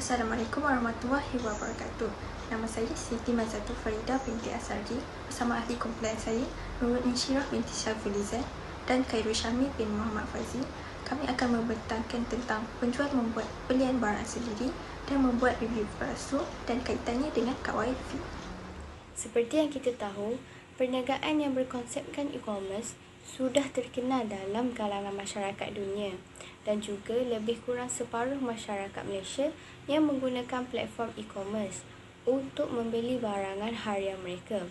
Assalamualaikum warahmatullahi wabarakatuh. Nama saya Siti Mazatu Farida binti Asarji bersama ahli kumpulan saya Nurul Insyirah binti Syafulizan dan Khairul Syamil bin Muhammad Fazi. Kami akan membentangkan tentang penjual membuat belian barang sendiri dan membuat review palsu dan kaitannya dengan kawaid fi. Seperti yang kita tahu, perniagaan yang berkonsepkan e-commerce sudah terkenal dalam kalangan masyarakat dunia dan juga lebih kurang separuh masyarakat Malaysia yang menggunakan platform e-commerce untuk membeli barangan harian mereka.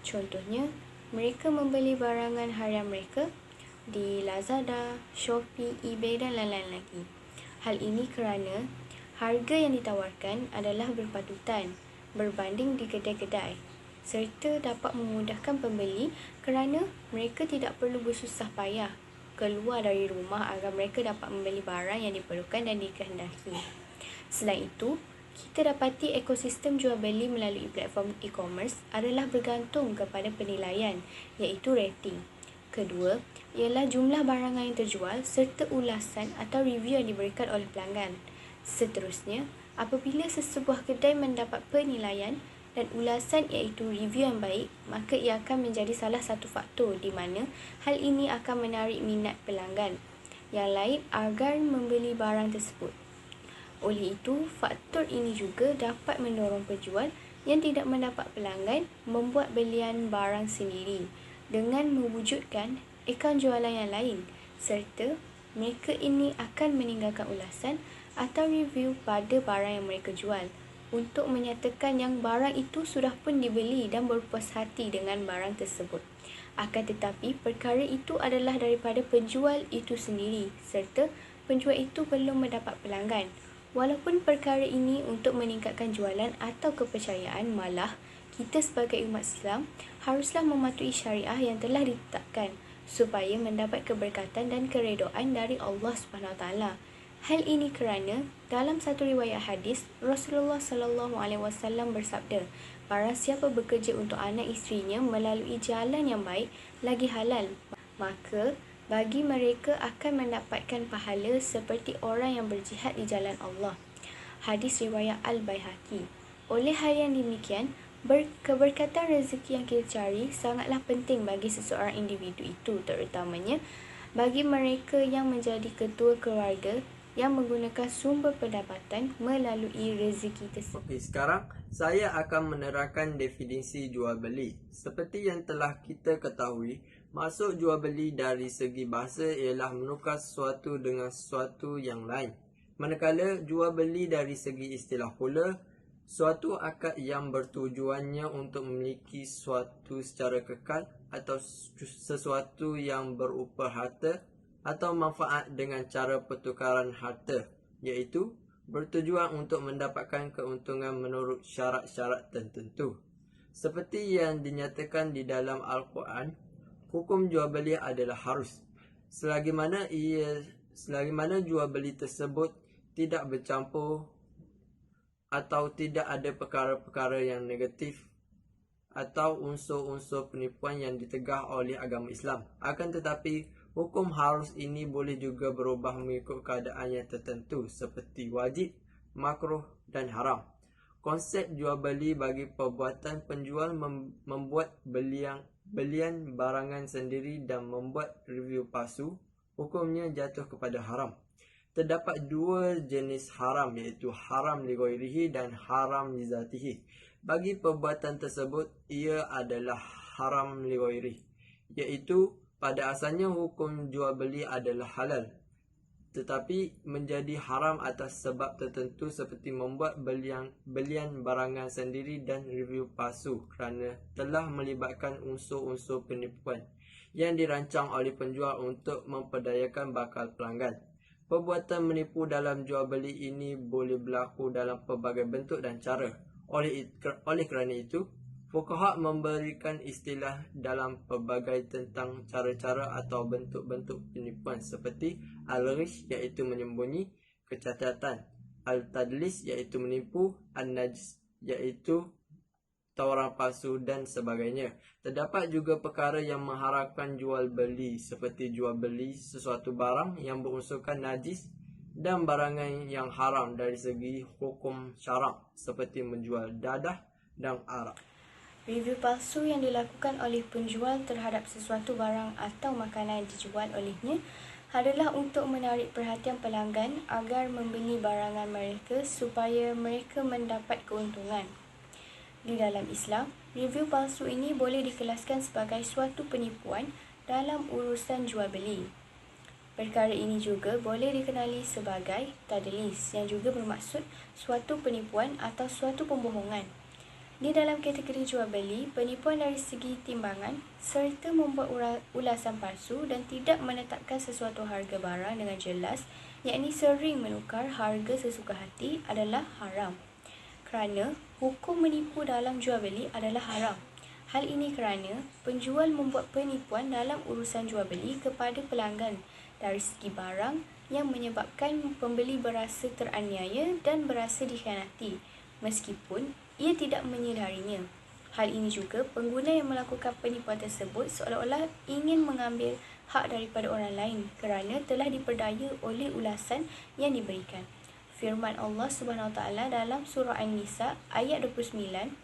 Contohnya, mereka membeli barangan harian mereka di Lazada, Shopee, eBay dan lain-lain lagi. Hal ini kerana harga yang ditawarkan adalah berpatutan berbanding di kedai-kedai, serta dapat memudahkan pembeli kerana mereka tidak perlu bersusah payah keluar dari rumah agar mereka dapat membeli barang yang diperlukan dan dikehendaki. Selain itu, kita dapati ekosistem jual beli melalui platform e-commerce adalah bergantung kepada penilaian, iaitu rating. Kedua, ialah jumlah barangan yang terjual serta ulasan atau review yang diberikan oleh pelanggan. Seterusnya, apabila sesebuah kedai mendapat penilaian dan ulasan iaitu review yang baik, maka ia akan menjadi salah satu faktor di mana hal ini akan menarik minat pelanggan yang lain agar membeli barang tersebut. Oleh itu, faktor ini juga dapat mendorong penjual yang tidak mendapat pelanggan membuat belian barang sendiri dengan mewujudkan akaun jualan yang lain, serta mereka ini akan meninggalkan ulasan atau review pada barang yang mereka jual untuk menyatakan yang barang itu sudah pun dibeli dan berpuas hati dengan barang tersebut. Akan tetapi, perkara itu adalah daripada penjual itu sendiri serta penjual itu belum mendapat pelanggan. Walaupun perkara ini untuk meningkatkan jualan atau kepercayaan, malah kita sebagai umat Islam haruslah mematuhi syariah yang telah ditetapkan supaya mendapat keberkatan dan keredaan dari Allah SWT. Hal ini kerana dalam satu riwayat hadis, Rasulullah SAW bersabda, barang siapa bekerja untuk anak isterinya melalui jalan yang baik lagi halal, maka bagi mereka akan mendapatkan pahala seperti orang yang berjihad di jalan Allah. Hadis riwayat Al-Baihaqi. Oleh hal yang demikian, keberkatan rezeki yang kita cari sangatlah penting bagi seseorang individu itu, terutamanya bagi mereka yang menjadi ketua keluarga yang menggunakan sumber pendapatan melalui rezeki tersebut. Okey, sekarang saya akan menerangkan definisi jual beli. Seperti yang telah kita ketahui, maksud jual beli dari segi bahasa ialah menukar sesuatu dengan sesuatu yang lain. Manakala jual beli dari segi istilah pula, suatu akad yang bertujuannya untuk memiliki sesuatu secara kekal atau sesuatu yang berupa harta atau manfaat dengan cara pertukaran harta, iaitu bertujuan untuk mendapatkan keuntungan menurut syarat-syarat tertentu. Seperti yang dinyatakan di dalam Al-Quran, hukum jual beli adalah harus, selagi mana jual beli tersebut tidak bercampur atau tidak ada perkara-perkara yang negatif atau unsur-unsur penipuan yang ditegah oleh agama Islam. Akan tetapi, hukum harus ini boleh juga berubah mengikut keadaan yang tertentu seperti wajib, makruh dan haram. Konsep jual beli bagi perbuatan penjual membuat belian barangan sendiri dan membuat review palsu, hukumnya jatuh kepada haram. Terdapat dua jenis haram, iaitu haram li ghairihi dan haram li zatihi. Bagi perbuatan tersebut, ia adalah haram li ghairihi, iaitu pada asalnya hukum jual beli adalah halal, tetapi menjadi haram atas sebab tertentu seperti membuat belian barangan sendiri dan review palsu kerana telah melibatkan unsur-unsur penipuan yang dirancang oleh penjual untuk memperdayakan bakal pelanggan. Perbuatan menipu dalam jual beli ini boleh berlaku dalam pelbagai bentuk dan cara. Oleh kerana itu, fuqaha memberikan istilah dalam pelbagai tentang cara-cara atau bentuk-bentuk penipuan seperti al-ghish iaitu menyembunyi, kecacatan, al-tadlis iaitu menipu, an-najs iaitu tawaran palsu dan sebagainya. Terdapat juga perkara yang mengharamkan jual beli seperti jual beli sesuatu barang yang berunsurkan najis dan barangan yang haram dari segi hukum syarak seperti menjual dadah dan arak. Review palsu yang dilakukan oleh penjual terhadap sesuatu barang atau makanan yang dijual olehnya adalah untuk menarik perhatian pelanggan agar membeli barangan mereka supaya mereka mendapat keuntungan. Di dalam Islam, review palsu ini boleh dikelaskan sebagai suatu penipuan dalam urusan jual beli. Perkara ini juga boleh dikenali sebagai tadlis yang juga bermaksud suatu penipuan atau suatu pembohongan. Di dalam kategori jual beli, penipuan dari segi timbangan serta membuat ulasan palsu dan tidak menetapkan sesuatu harga barang dengan jelas, yakni sering menukar harga sesuka hati adalah haram. Kerana hukum menipu dalam jual beli adalah haram. Hal ini kerana penjual membuat penipuan dalam urusan jual beli kepada pelanggan dari segi barang yang menyebabkan pembeli berasa teraniaya dan berasa dikhianati meskipun ia tidak menyedarinya. Hal ini juga pengguna yang melakukan penipuan tersebut seolah-olah ingin mengambil hak daripada orang lain kerana telah diperdaya oleh ulasan yang diberikan. Firman Allah SWT dalam surah An-Nisa ayat 29,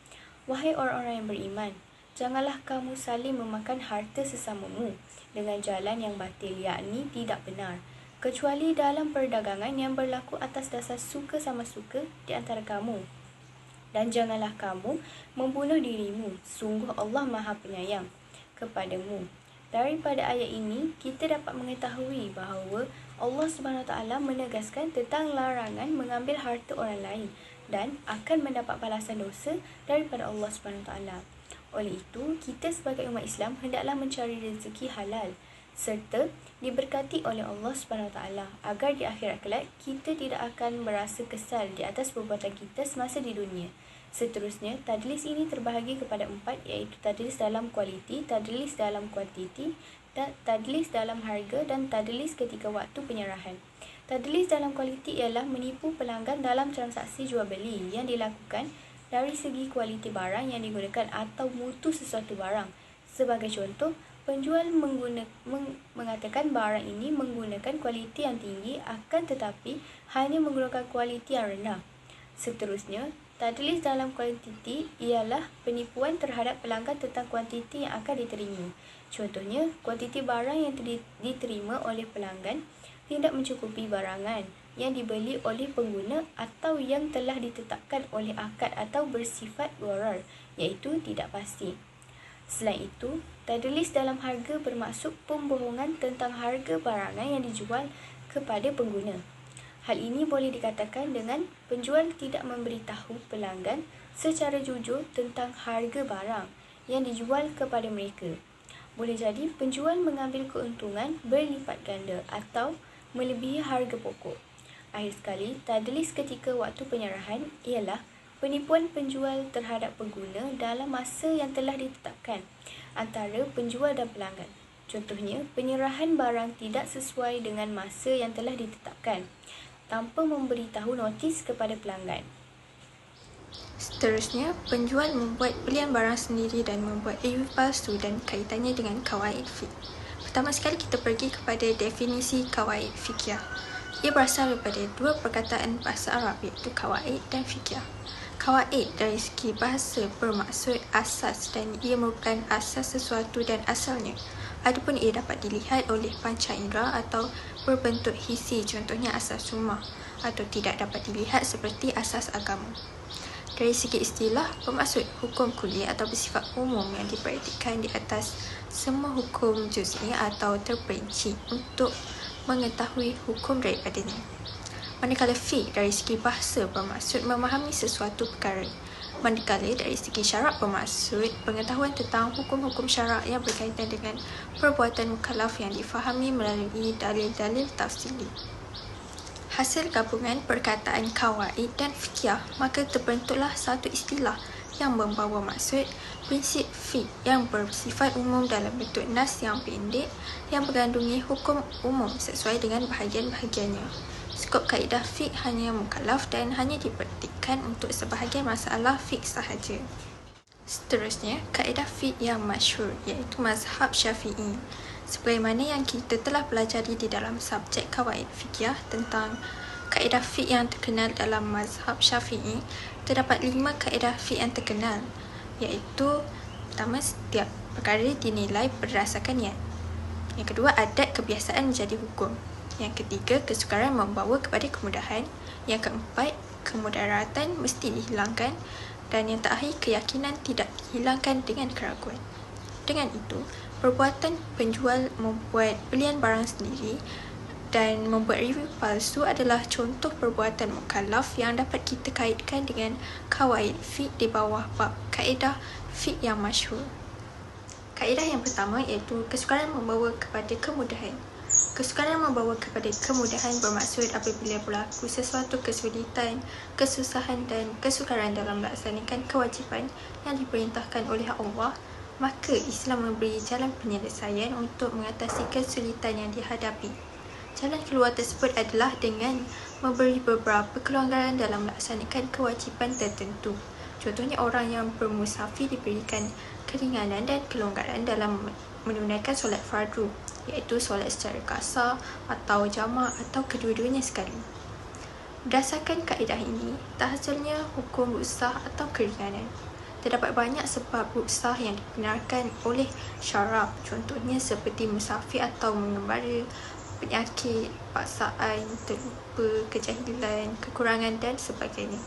"Wahai orang-orang yang beriman, janganlah kamu saling memakan harta sesamamu dengan jalan yang batil, yakni tidak benar, kecuali dalam perdagangan yang berlaku atas dasar suka sama suka di antara kamu. Dan janganlah kamu membunuh dirimu, sungguh Allah Maha Penyayang kepadamu." Daripada ayat ini, kita dapat mengetahui bahawa Allah SWT menegaskan tentang larangan mengambil harta orang lain dan akan mendapat balasan dosa daripada Allah SWT. Oleh itu, kita sebagai umat Islam hendaklah mencari rezeki halal serta diberkati oleh Allah SWT agar di akhirat kelak kita tidak akan berasa kesal di atas perbuatan kita semasa di dunia. Seterusnya, tadlis ini terbahagi kepada 4, iaitu tadlis dalam kualiti, tadlis dalam kuantiti, tadlis dalam harga dan tadlis ketika waktu penyerahan. Tadlis dalam kualiti ialah menipu pelanggan dalam transaksi jual beli yang dilakukan dari segi kualiti barang yang digunakan atau mutu sesuatu barang. Sebagai contoh, penjual mengatakan barang ini menggunakan kualiti yang tinggi akan tetapi hanya menggunakan kualiti yang rendah. Seterusnya, tadlis dalam kuantiti ialah penipuan terhadap pelanggan tentang kuantiti yang akan diterima. Contohnya, kuantiti barang yang diterima oleh pelanggan tidak mencukupi barangan yang dibeli oleh pengguna atau yang telah ditetapkan oleh akad atau bersifat gharar, iaitu tidak pasti. Selain itu, tadlis dalam harga bermaksud pembohongan tentang harga barangan yang dijual kepada pengguna. Hal ini boleh dikatakan dengan penjual tidak memberitahu pelanggan secara jujur tentang harga barang yang dijual kepada mereka. Boleh jadi penjual mengambil keuntungan berlipat ganda atau melebihi harga pokok. Akhir sekali, tadlis ketika waktu penyerahan ialah penipuan penjual terhadap pengguna dalam masa yang telah ditetapkan antara penjual dan pelanggan. Contohnya, penyerahan barang tidak sesuai dengan masa yang telah ditetapkan tanpa memberitahu notis kepada pelanggan. Seterusnya, penjual membuat pilihan barang sendiri dan membuat review palsu dan kaitannya dengan kawaid fiqh. Pertama sekali kita pergi kepada definisi kawaid fiqhiyah. Ia berasal daripada dua perkataan bahasa Arab iaitu kawaid dan fiqhiyah. Kawaid dari segi bahasa bermaksud asas dan ia merupakan asas sesuatu dan asalnya. Adapun ia dapat dilihat oleh panca indera atau berbentuk hisi, contohnya asas rumah, atau tidak dapat dilihat seperti asas agama. Dari segi istilah, bermaksud hukum kuliah atau bersifat umum yang dipraktikkan di atas semua hukum juz'i atau terperinci untuk mengetahui hukum daripadanya. Manakala fiqh dari segi bahasa bermaksud memahami sesuatu perkara. Manakala dari segi syarak bermaksud pengetahuan tentang hukum-hukum syarak yang berkaitan dengan perbuatan mukallaf yang difahami melalui dalil-dalil tafsili. Hasil gabungan perkataan kawaid dan fiqhiyah, maka terbentuklah satu istilah yang membawa maksud prinsip fiqh yang bersifat umum dalam bentuk nas yang pendek yang mengandungi hukum umum sesuai dengan bahagian-bahagiannya. Skop kaedah fiqh hanya mukallaf dan hanya dipraktikkan untuk sebahagian masalah fiqh sahaja. Seterusnya, kaedah fiqh yang masyhur iaitu mazhab Syafi'i. Sebagaimana yang kita telah pelajari di dalam subjek Qawaid Fiqhiyah tentang kaedah fiqh yang terkenal dalam mazhab Syafi'i, terdapat 5 kaedah fiqh yang terkenal, iaitu pertama, setiap perkara dinilai berdasarkan niat. Yang kedua, adat kebiasaan menjadi hukum. Yang ketiga, kesukaran membawa kepada kemudahan. Yang keempat, kemudaratan mesti dihilangkan. Dan yang terakhir, keyakinan tidak dihilangkan dengan keraguan. Dengan itu, perbuatan penjual membuat belian barang sendiri dan membuat review palsu adalah contoh perbuatan mukallaf yang dapat kita kaitkan dengan kawaid fiqh di bawah bab kaedah fiqh yang masyhur. Kaedah yang pertama iaitu kesukaran membawa kepada kemudahan. Kesukaran membawa kepada kemudahan bermaksud apabila berlaku sesuatu kesulitan, kesusahan dan kesukaran dalam melaksanakan kewajipan yang diperintahkan oleh Allah, maka Islam memberi jalan penyelesaian untuk mengatasi kesulitan yang dihadapi. Jalan keluar tersebut adalah dengan memberi beberapa kelonggaran dalam melaksanakan kewajipan tertentu. Contohnya, orang yang bermusafir diberikan keringanan dan kelonggaran dalam menunaikan solat fardu, iaitu solat secara qasar atau jamak atau kedua-duanya sekali. Berdasarkan kaedah ini, tak hasilnya hukum ruksah atau keringanan. Terdapat banyak sebab ruksah yang dibenarkan oleh syarak, contohnya seperti musafir atau mengembara, penyakit, paksaan, terlupa, kejahilan, kekurangan dan sebagainya.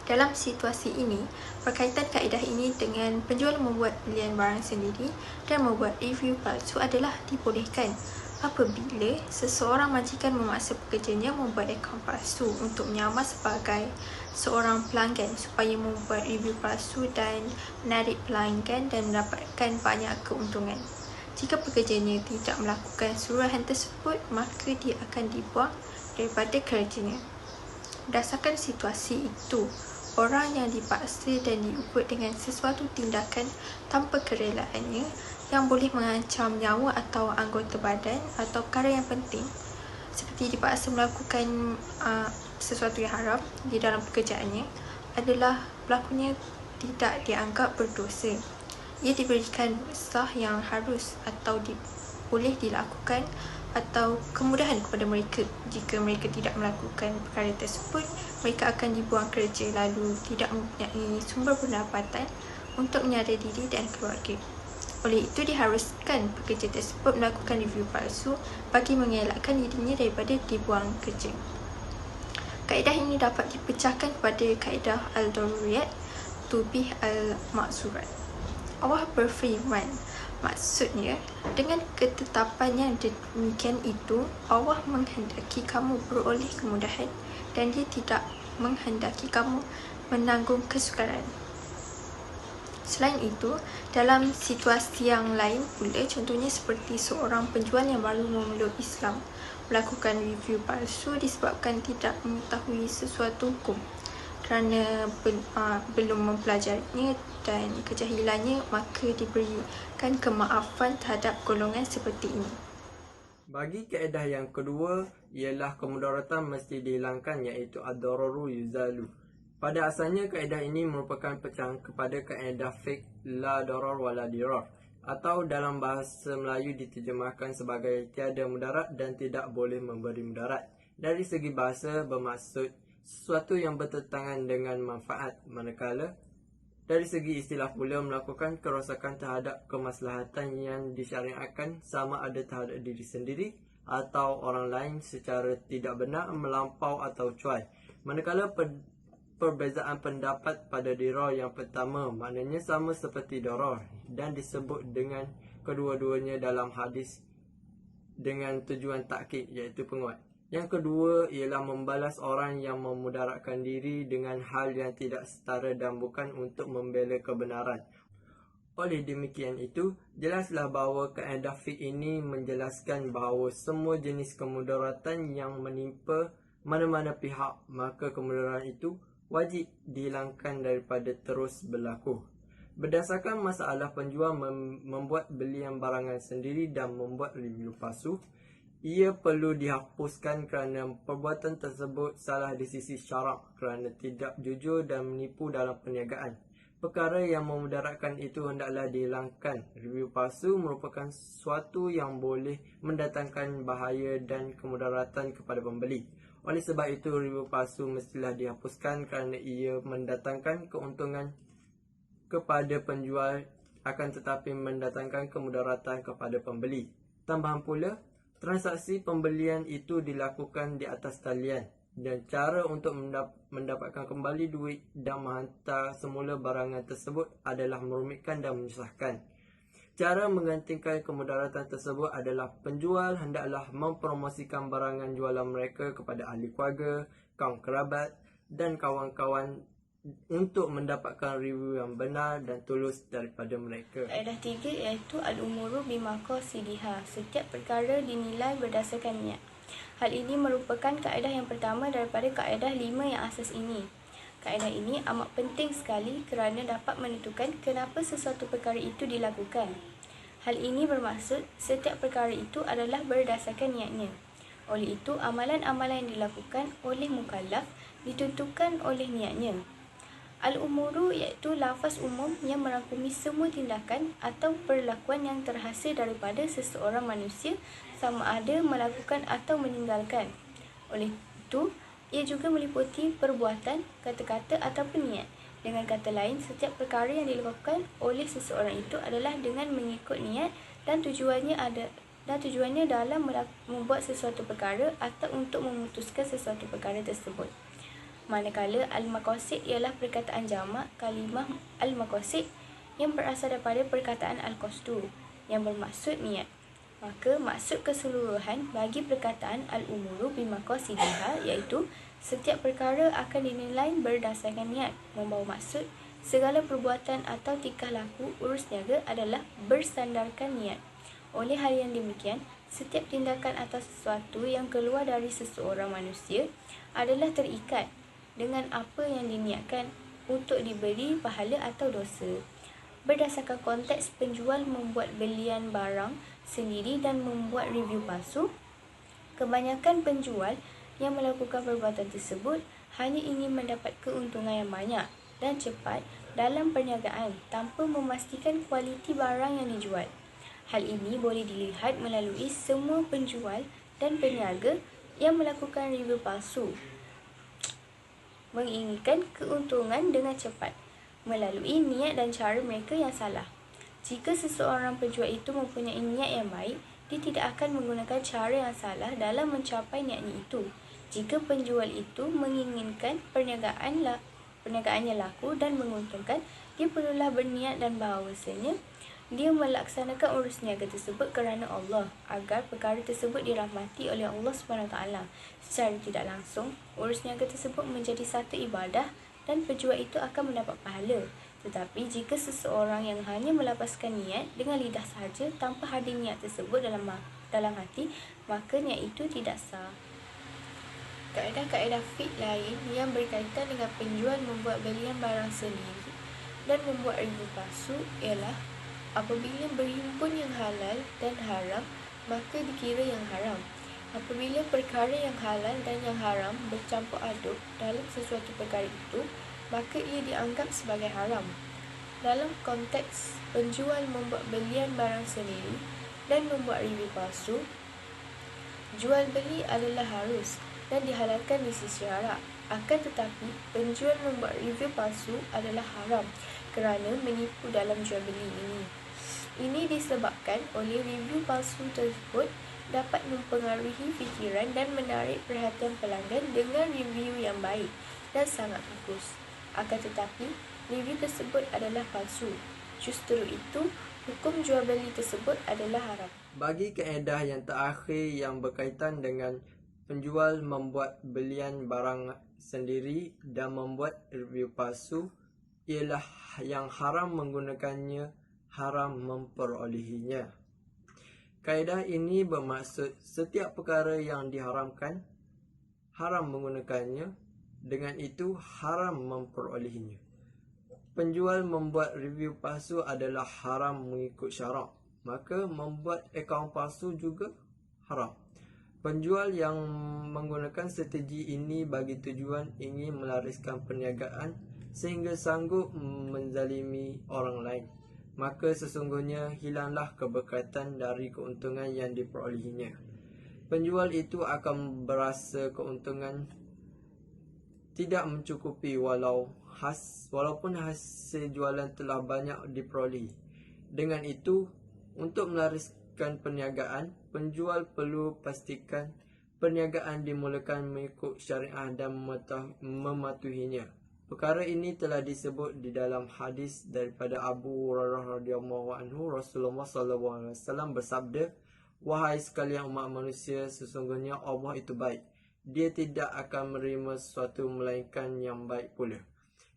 Dalam situasi ini, berkaitan kaedah ini dengan penjual membuat belian barang sendiri dan membuat review palsu adalah dibolehkan apabila seseorang majikan memaksa pekerjanya membuat akaun palsu untuk menyamar sebagai seorang pelanggan supaya membuat review palsu dan menarik pelanggan dan mendapatkan banyak keuntungan. Jika pekerjanya tidak melakukan suruhan tersebut, maka dia akan dibuang daripada kerjanya. Berdasarkan situasi itu, orang yang dipaksa dan diukur dengan sesuatu tindakan tanpa kerelaannya yang boleh mengancam nyawa atau anggota badan atau perkara yang penting, seperti dipaksa melakukan sesuatu yang haram di dalam pekerjaannya, adalah pelakunya tidak dianggap berdosa. Ia diberikan ruksah yang harus atau boleh dilakukan atau kemudahan kepada mereka. Jika mereka tidak melakukan perkara tersebut, mereka akan dibuang kerja lalu tidak mempunyai sumber pendapatan untuk menyara diri dan keluarga. Oleh itu, diharuskan pekerja tersebut melakukan review palsu bagi mengelakkan dirinya daripada dibuang kerja. Kaedah ini dapat dipecahkan pada kaedah al-daruriyat tubih al-maksurat. Allah berfirman, maksudnya, dengan ketetapan yang demikian itu, Allah menghendaki kamu beroleh kemudahan dan Dia tidak menghendaki kamu menanggung kesukaran. Selain itu, dalam situasi yang lain pula, contohnya seperti seorang penjual yang baru memeluk Islam melakukan review palsu disebabkan tidak mengetahui sesuatu hukum kerana belum mempelajarinya dan kejahilannya, maka diberikan kemaafan terhadap golongan seperti ini. Bagi kaedah yang kedua ialah kemudaratan mesti dihilangkan, iaitu ad-dararu yuzalu. Pada asalnya kaedah ini merupakan pecahan kepada kaedah fiqh la darar wala dirar, atau dalam bahasa Melayu diterjemahkan sebagai tiada mudarat dan tidak boleh memberi mudarat. Dari segi bahasa bermaksud sesuatu yang bertentangan dengan manfaat, manakala dari segi istilah pula melakukan kerosakan terhadap kemaslahatan yang disyariatkan, sama ada terhadap diri sendiri atau orang lain secara tidak benar, melampau atau cuai. Manakala perbezaan pendapat pada dirar yang pertama maknanya sama seperti darar dan disebut dengan kedua-duanya dalam hadis dengan tujuan takkid, iaitu penguat. Yang kedua ialah membalas orang yang memudaratkan diri dengan hal yang tidak setara dan bukan untuk membela kebenaran. Oleh demikian itu, jelaslah bahawa kaedah fiqh ini menjelaskan bahawa semua jenis kemudaratan yang menimpa mana-mana pihak, maka kemudaratan itu wajib dihilangkan daripada terus berlaku. Berdasarkan masalah penjual membuat belian barangan sendiri dan membuat review palsu, ia perlu dihapuskan kerana perbuatan tersebut salah di sisi syarak kerana tidak jujur dan menipu dalam perniagaan. Perkara yang memudaratkan itu hendaklah dihilangkan. Review palsu merupakan sesuatu yang boleh mendatangkan bahaya dan kemudaratan kepada pembeli. Oleh sebab itu, review palsu mestilah dihapuskan kerana ia mendatangkan keuntungan kepada penjual akan tetapi mendatangkan kemudaratan kepada pembeli. Tambahan pula, transaksi pembelian itu dilakukan di atas talian dan cara untuk mendapatkan kembali duit dan menghantar semula barangan tersebut adalah merumitkan dan menyusahkan. Cara menggantikan kemudaratan tersebut adalah penjual hendaklah mempromosikan barangan jualan mereka kepada ahli keluarga, kaum kerabat dan kawan-kawan untuk mendapatkan review yang benar dan tulus daripada mereka. Kaedah 3 iaitu al-umuru bimaqasidiha. Setiap perkara dinilai berdasarkan niat. Hal ini merupakan kaedah yang pertama daripada kaedah 5 yang asas ini. Kaedah ini amat penting sekali kerana dapat menentukan kenapa sesuatu perkara itu dilakukan. Hal ini bermaksud setiap perkara itu adalah berdasarkan niatnya. Oleh itu, amalan-amalan yang dilakukan oleh mukallaf ditentukan oleh niatnya. Al-umuru iaitu lafaz umum yang merangkumi semua tindakan atau perlakuan yang terhasil daripada seseorang manusia sama ada melakukan atau meninggalkan. Oleh itu, ia juga meliputi perbuatan, kata-kata ataupun niat. Dengan kata lain, setiap perkara yang dilakukan oleh seseorang itu adalah dengan mengikut niat dan tujuannya dalam membuat sesuatu perkara atau untuk memutuskan sesuatu perkara tersebut. Manakala al-maqasid ialah perkataan jamak kalimah al-maqasid yang berasal daripada perkataan al-qasdu yang bermaksud niat. Maka maksud keseluruhan bagi perkataan al-umuru bimaqasidiha iaitu setiap perkara akan dinilai berdasarkan niat, membawa maksud segala perbuatan atau tingkah laku urus niaga adalah bersandarkan niat. Oleh hal yang demikian, setiap tindakan atau sesuatu yang keluar dari seseorang manusia adalah terikat dengan apa yang diniatkan untuk diberi pahala atau dosa. Berdasarkan konteks penjual membuat belian barang sendiri dan membuat review palsu, kebanyakan penjual yang melakukan perbuatan tersebut hanya ingin mendapat keuntungan yang banyak dan cepat dalam perniagaan tanpa memastikan kualiti barang yang dijual. Hal ini boleh dilihat melalui semua penjual dan peniaga yang melakukan review palsu menginginkan keuntungan dengan cepat melalui niat dan cara mereka yang salah. Jika seseorang penjual itu mempunyai niat yang baik, dia tidak akan menggunakan cara yang salah dalam mencapai niatnya itu. Jika penjual itu menginginkan perniagaannya laku dan menguntungkan, dia perlulah berniat dan bahawasanya dia melaksanakan urus niaga tersebut kerana Allah agar perkara tersebut dirahmati oleh Allah SWT. Secara tidak langsung, urus niaga tersebut menjadi satu ibadah dan penjual itu akan mendapat pahala. Tetapi jika seseorang yang hanya melapaskan niat dengan lidah sahaja tanpa hadir niat tersebut dalam hati, maka niat itu tidak sah. Kaedah-kaedah fiqh lain yang berkaitan dengan penjual membuat belian barang sendiri dan membuat review palsu ialah apabila berhimpun yang halal dan haram, maka dikira yang haram. Apabila perkara yang halal dan yang haram bercampur aduk dalam sesuatu perkara itu, maka ia dianggap sebagai haram. Dalam konteks penjual membuat belian barang sendiri dan membuat review palsu, jual beli adalah harus dan dihalalkan di sisi syarak. Akan tetapi, penjual membuat review palsu adalah haram kerana menipu dalam jual beli ini. Ini disebabkan oleh review palsu tersebut dapat mempengaruhi fikiran dan menarik perhatian pelanggan dengan review yang baik dan sangat bagus. Akan tetapi, review tersebut adalah palsu. Justru itu, hukum jual beli tersebut adalah haram. Bagi kaedah yang terakhir yang berkaitan dengan penjual membuat belian barang sendiri dan membuat review palsu, ialah yang haram menggunakannya, haram memperolehinya. Kaedah ini bermaksud setiap perkara yang diharamkan, haram menggunakannya, dengan itu haram memperolehinya. Penjual membuat review palsu adalah haram mengikut syarak, maka membuat akaun palsu juga haram. Penjual yang menggunakan strategi ini bagi tujuan ingin melariskan perniagaan sehingga sanggup menzalimi orang lain, maka sesungguhnya hilanglah keberkatan dari keuntungan yang diperolehinya. Penjual itu akan berasa keuntungan tidak mencukupi walaupun hasil jualan telah banyak diperolehi. Dengan itu, untuk melariskan perniagaan, penjual perlu pastikan perniagaan dimulakan mengikut syariah dan mematuhinya. Perkara ini telah disebut di dalam hadis daripada Abu Hurairah radhiyallahu anhu. Rasulullah SAW bersabda, "Wahai sekalian umat manusia, sesungguhnya Allah itu baik. Dia tidak akan menerima sesuatu melainkan yang baik pula.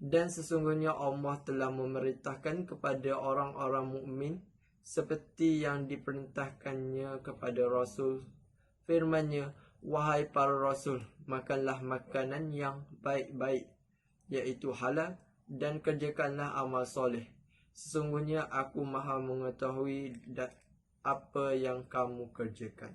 Dan sesungguhnya Allah telah memerintahkan kepada orang-orang mukmin seperti yang diperintahkannya kepada Rasul. Firman-Nya, wahai para Rasul, makanlah makanan yang baik-baik, iaitu halal, dan kerjakanlah amal soleh. Sesungguhnya aku maha mengetahui apa yang kamu kerjakan."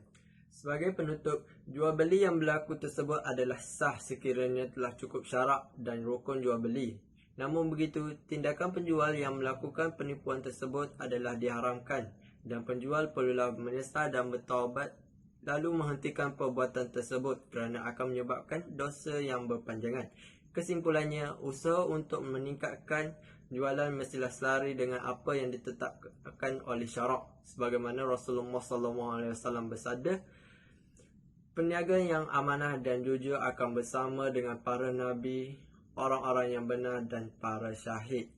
Sebagai penutup, jual beli yang berlaku tersebut adalah sah sekiranya telah cukup syarat dan rukun jual beli. Namun begitu, tindakan penjual yang melakukan penipuan tersebut adalah diharamkan dan penjual perlulah menyesal dan bertaubat lalu menghentikan perbuatan tersebut kerana akan menyebabkan dosa yang berpanjangan. Kesimpulannya, usaha untuk meningkatkan jualan mestilah selari dengan apa yang ditetapkan oleh syarak. Sebagaimana Rasulullah SAW bersabda, "Peniaga yang amanah dan jujur akan bersama dengan para nabi, orang-orang yang benar dan para syahid."